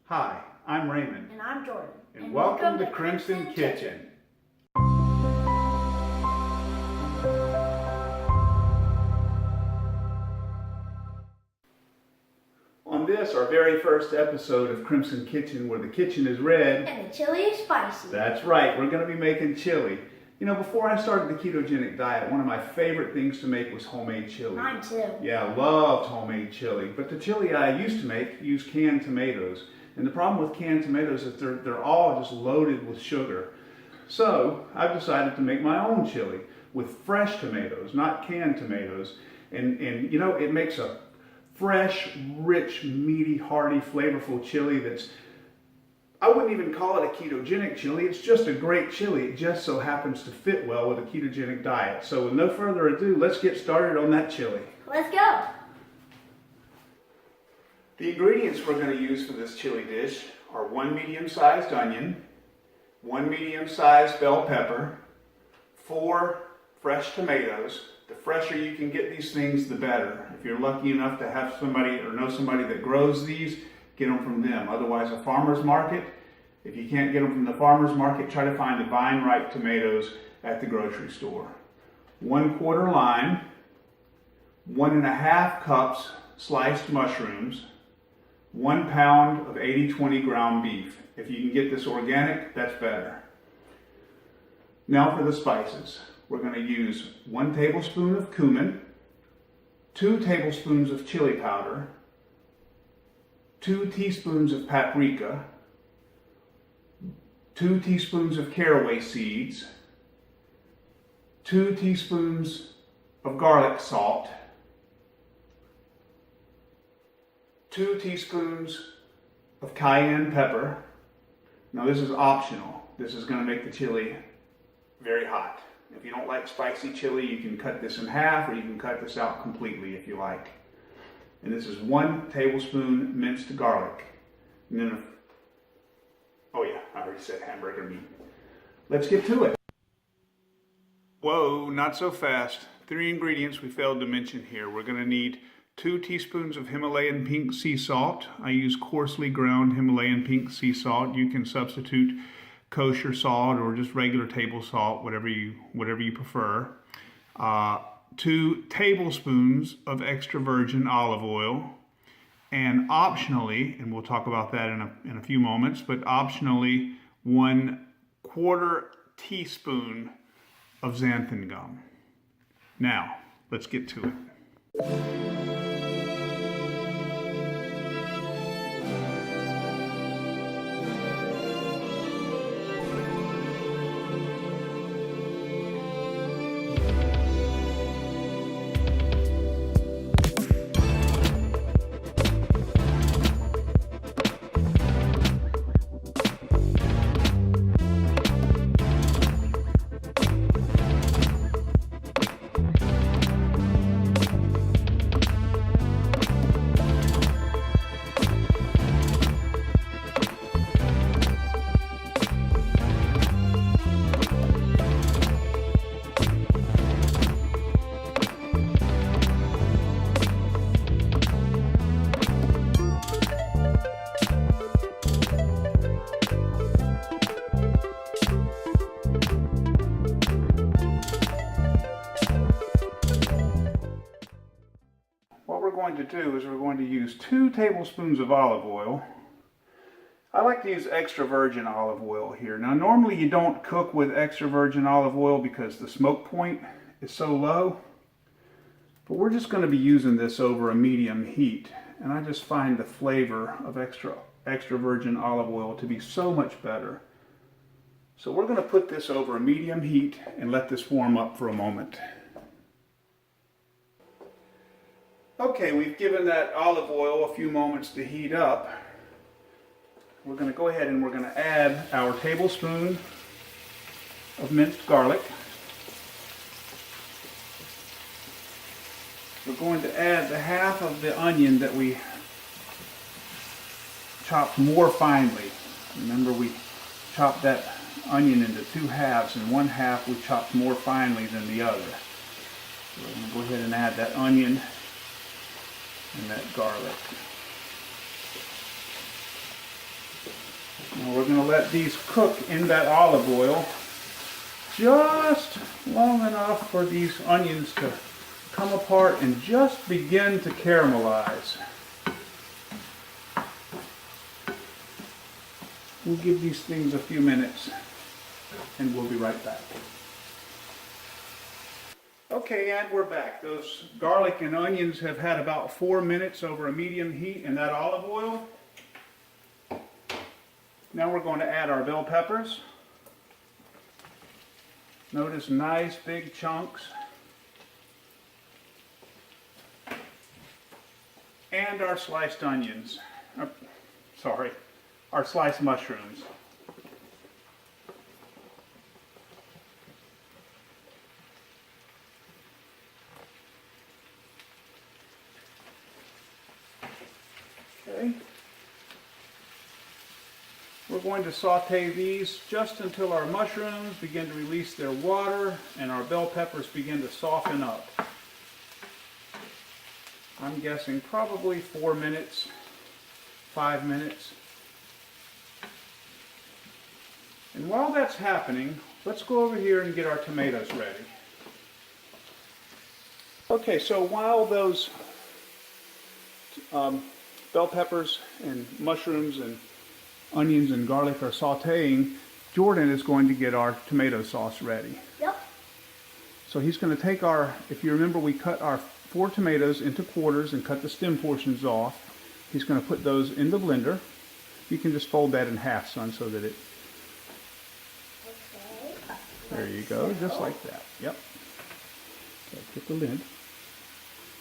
Hi, I'm Raymond. And I'm Jordan. And welcome to Crimson Kitchen. On this, our very first episode of Crimson Kitchen, where the kitchen is red and the chili is spicy. That's right, we're going to be making chili. You know, before I started the ketogenic diet, one of my favorite things to make was homemade chili. Mine too. Yeah, I loved homemade chili. But the chili I used to make used canned tomatoes. And the problem with canned tomatoes is they're all just loaded with sugar. So I've decided to make my own chili with fresh tomatoes, not canned tomatoes. And you know, it makes a fresh, rich, meaty, hearty, flavorful chili that's, I wouldn't even call it a ketogenic chili. It's just a great chili. It just so happens to fit well with a ketogenic diet. So with no further ado, let's get started on that chili. Let's go. The ingredients we're going to use for this chili dish are 1 medium-sized onion, 1 medium-sized bell pepper, 4 fresh tomatoes. The fresher you can get these things, the better. If you're lucky enough to have somebody or know somebody that grows these, get them from them. Otherwise, a farmer's market. If you can't get them from the farmer's market, try to find the vine-ripe tomatoes at the grocery store. 1/4 lime, 1½ cups sliced mushrooms, 1 pound of 80/20 ground beef. If you can get this organic, that's better. Now for the spices. We're going to use 1 tablespoon of cumin, 2 tablespoons of chili powder, 2 teaspoons of paprika, 2 teaspoons of caraway seeds, 2 teaspoons of garlic salt, 2 teaspoons of cayenne pepper. Now this is optional. This is going to make the chili very hot. If you don't like spicy chili, you can cut this in half, or you can cut this out completely if you like. And this is 1 tablespoon minced garlic. And then, oh yeah, I already said hamburger meat. Let's get to it. Whoa, not so fast. 3 ingredients we failed to mention here. We're going to need 2 teaspoons of Himalayan pink sea salt. I use coarsely ground Himalayan pink sea salt. You can substitute kosher salt or just regular table salt, whatever you prefer. 2 tablespoons of extra virgin olive oil, and optionally, and we'll talk about that in a few moments, but optionally 1/4 teaspoon of xanthan gum. Now, let's get to it. What we're going to do is we're going to use 2 tablespoons of olive oil. I like to use extra virgin olive oil here. Now normally you don't cook with extra virgin olive oil because the smoke point is so low, but we're just going to be using this over a medium heat, and I just find the flavor of extra virgin olive oil to be so much better. So we're going to put this over a medium heat and let this warm up for a moment. Okay, we've given that olive oil a few moments to heat up. We're going to go ahead and we're going to add our tablespoon of minced garlic. We're going to add the half of the onion that we chopped more finely. Remember, we chopped that onion into 2 halves, and 1 half we chopped more finely than the other. So we're going to go ahead and add that onion and that garlic. Now we're going to let these cook in that olive oil just long enough for these onions to come apart and just begin to caramelize. We'll give these things a few minutes and we'll be right back. Okay, and we're back. Those garlic and onions have had about 4 minutes over a medium heat in that olive oil. Now we're going to add our bell peppers. Notice nice big chunks. And our sliced onions. Our sliced mushrooms. Okay. We're going to saute these just until our mushrooms begin to release their water and our bell peppers begin to soften up. I'm guessing probably 4 minutes, 5 minutes. And while that's happening, let's go over here and get our tomatoes ready. Okay, so while those bell peppers and mushrooms and onions and garlic are sauteing, Jordan is going to get our tomato sauce ready. Yep. So he's going to take if you remember, we cut our 4 tomatoes into quarters and cut the stem portions off. He's going to put those in the blender. You can just fold that in half, son, so that it... Okay. There you go, just like that. Yep. Okay, get the lid.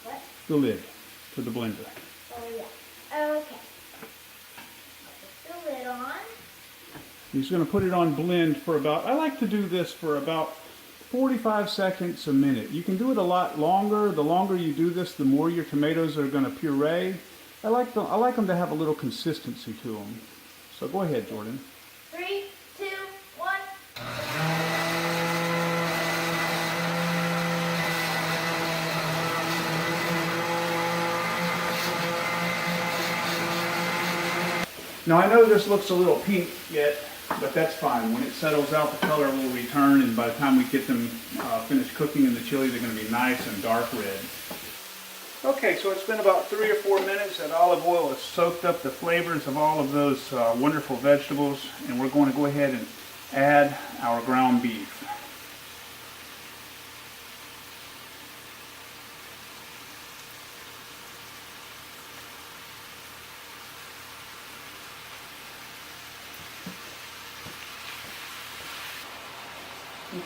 What? The lid to the blender. Oh, yeah. Okay. Put the lid on. He's going to put it on blend for about, I like to do this for about 45 seconds a minute. You can do it a lot longer. The longer you do this, the more your tomatoes are going to puree. I like them to have a little consistency to them. So go ahead, Jordan. 3, 2, 1. Now I know this looks a little pink yet, but that's fine. When it settles out, the color will return, and by the time we get them finished cooking in the chili, they're going to be nice and dark red. Okay, so it's been about 3 or 4 minutes. That olive oil has soaked up the flavors of all of those wonderful vegetables, and we're going to go ahead and add our ground beef.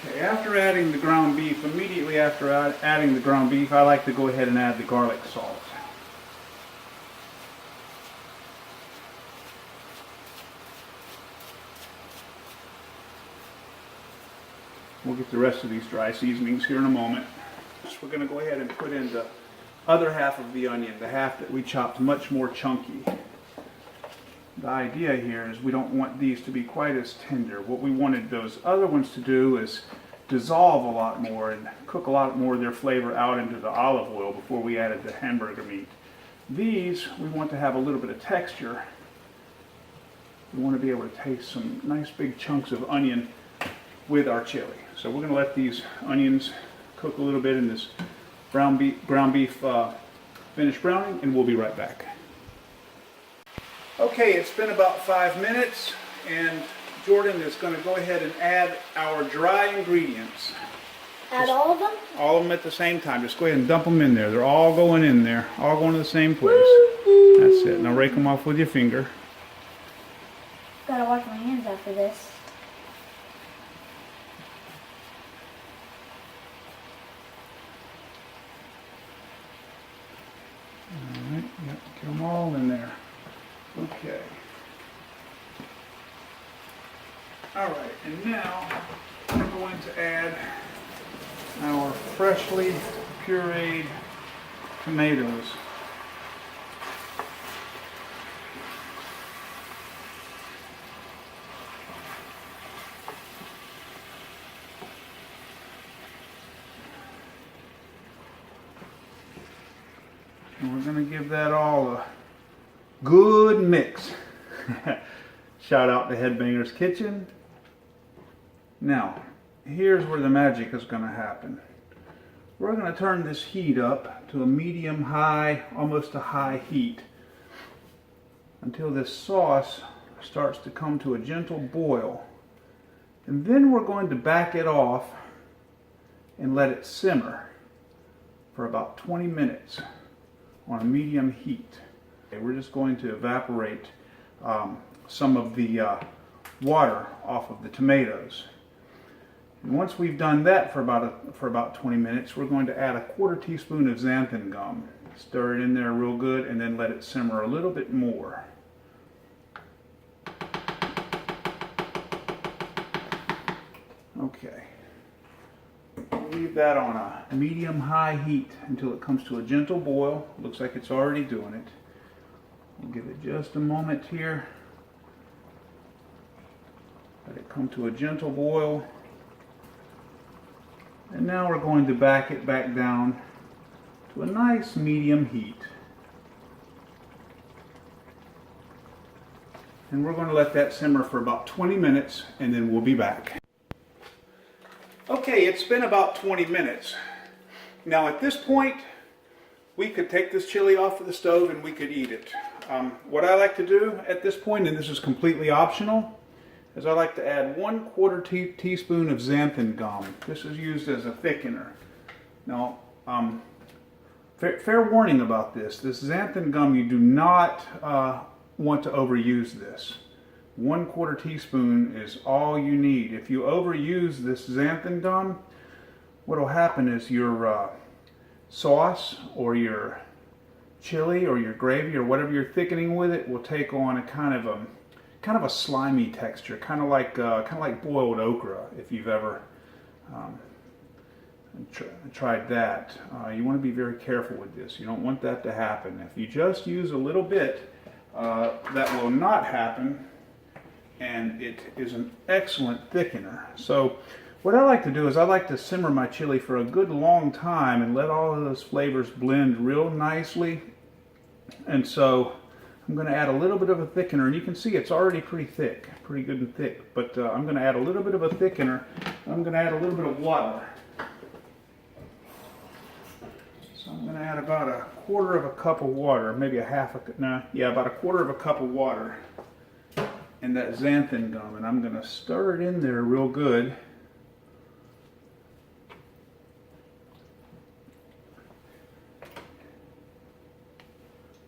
Okay, after adding the ground beef, immediately after adding the ground beef, I like to go ahead and add the garlic salt. We'll get the rest of these dry seasonings here in a moment. So we're going to go ahead and put in the other half of the onion, the half that we chopped much more chunky. The idea here is we don't want these to be quite as tender. What we wanted those other ones to do is dissolve a lot more and cook a lot more of their flavor out into the olive oil before we added the hamburger meat. These, we want to have a little bit of texture. We want to be able to taste some nice big chunks of onion with our chili. So we're going to let these onions cook a little bit in this ground beef finished browning, and we'll be right back. Okay, it's been about 5 minutes, and Jordan is going to go ahead and add our dry ingredients. Add all of them? All of them at the same time. Just go ahead and dump them in there. They're all going in there, all going to the same place. Woo-hoo. That's it. Now rake them off with your finger. Gotta wash my hands after this. All right, yep, get them all in there. Okay. All right, and now we're going to add our freshly pureed tomatoes. And we're going to give that all a good mix. Shout out to Headbanger's Kitchen. Now, here's where the magic is going to happen. We're going to turn this heat up to a medium high, almost a high heat, until this sauce starts to come to a gentle boil. And then we're going to back it off and let it simmer for about 20 minutes on a medium heat. Okay, we're just going to evaporate some of the water off of the tomatoes. And once we've done that for about 20 minutes, we're going to add a 1/4 teaspoon of xanthan gum. Stir it in there real good and then let it simmer a little bit more. Okay. Leave that on a medium-high heat until it comes to a gentle boil. Looks like it's already doing it. We'll give it just a moment here. Let it come to a gentle boil. And now we're going to back it back down to a nice medium heat. And we're going to let that simmer for about 20 minutes and then we'll be back. Okay, it's been about 20 minutes. Now at this point, we could take this chili off of the stove and we could eat it. What I like to do at this point, and this is completely optional, is I like to add 1/4 teaspoon of xanthan gum. This is used as a thickener. Now, fair warning about this. This xanthan gum, you do not want to overuse this. 1/4 teaspoon is all you need. If you overuse this xanthan gum, what will happen is your sauce or your chili or your gravy or whatever you're thickening with it will take on a kind of a slimy texture, kind of like boiled okra. If you've ever tried that, you want to be very careful with this. You don't want that to happen. If you just use a little bit, that will not happen, and it is an excellent thickener. So what I like to do is I like to simmer my chili for a good long time and let all of those flavors blend real nicely. And so I'm going to add a little bit of a thickener, and you can see it's already pretty thick, pretty good and thick, but I'm going to add a little bit of a thickener. I'm going to add a little bit of water. So I'm going to add about 1/4 cup of water, maybe about 1/4 cup of water, and that xanthan gum, and I'm going to stir it in there real good.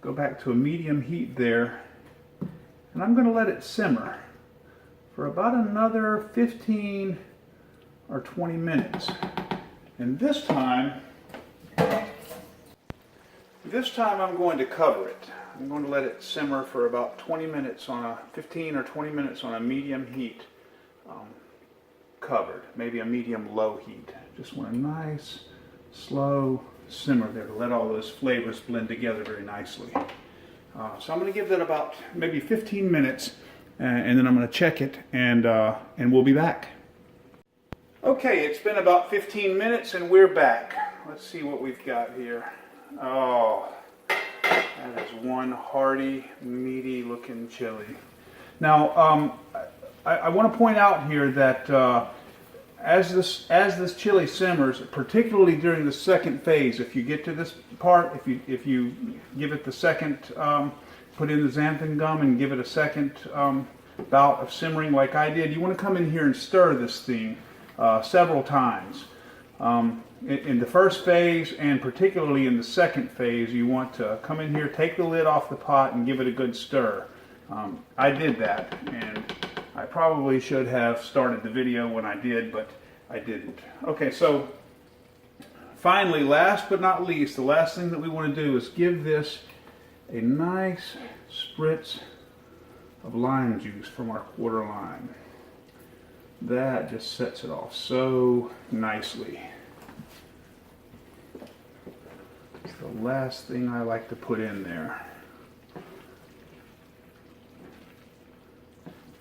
Go back to a medium heat there, and I'm going to let it simmer for about another 15 or 20 minutes. And this time I'm going to cover it. I'm going to let it simmer for about 20 minutes on a 15 or 20 minutes on a medium heat, covered, maybe a medium low heat. Just want a nice slow simmer there to let all those flavors blend together very nicely. So I'm going to give that about maybe 15 minutes, and then I'm going to check it, and we'll be back. Okay, it's been about 15 minutes and we're back. Let's see what we've got here. Oh, that is one hearty, meaty looking chili. Now, I want to point out here that as this chili simmers, particularly during the second phase, if you get to this part, if you give it the second, put in the xanthan gum and give it a second bout of simmering like I did, you want to come in here and stir this thing several times. In the first phase and particularly in the second phase, you want to come in here, take the lid off the pot and give it a good stir. I did that, and I probably should have started the video when I did, but I didn't. Okay, so finally, last but not least, the last thing that we want to do is give this a nice spritz of lime juice from our quarter lime. That just sets it off so nicely. It's the last thing I like to put in there.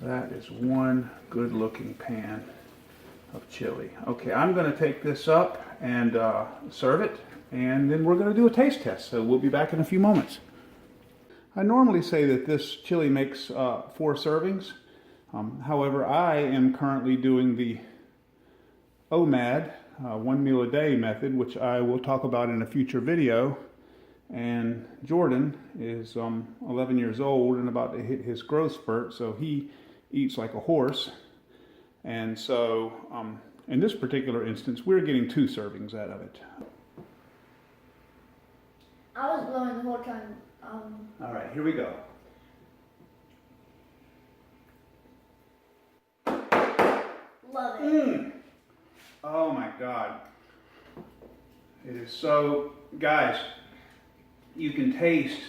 That is one good looking pan of chili. Okay, I'm going to take this up and serve it, and then we're going to do a taste test. So we'll be back in a few moments. I normally say that this chili makes 4 servings. However, I am currently doing the OMAD, 1 meal a day method, which I will talk about in a future video. And Jordan is 11 years old and about to hit his growth spurt, so he eats like a horse. And so in this particular instance, we're getting 2 servings out of it. I was blowing the whole time. All right, here we go. Love it. Oh my God. It is so, guys, you can taste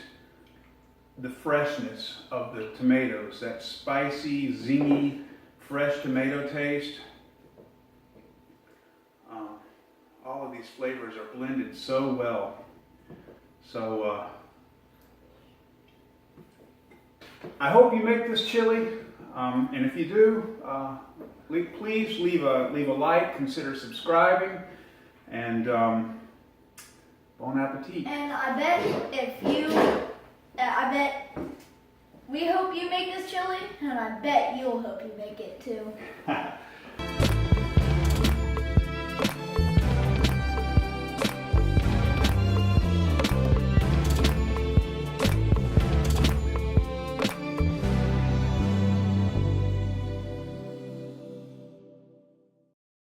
the freshness of the tomatoes, that spicy, zingy, fresh tomato taste. All of these flavors are blended so well. So, I hope you make this chili, and if you do, please leave a like, consider subscribing, and bon appetit. And I bet we hope you make this chili, and I bet you'll hope you make it too.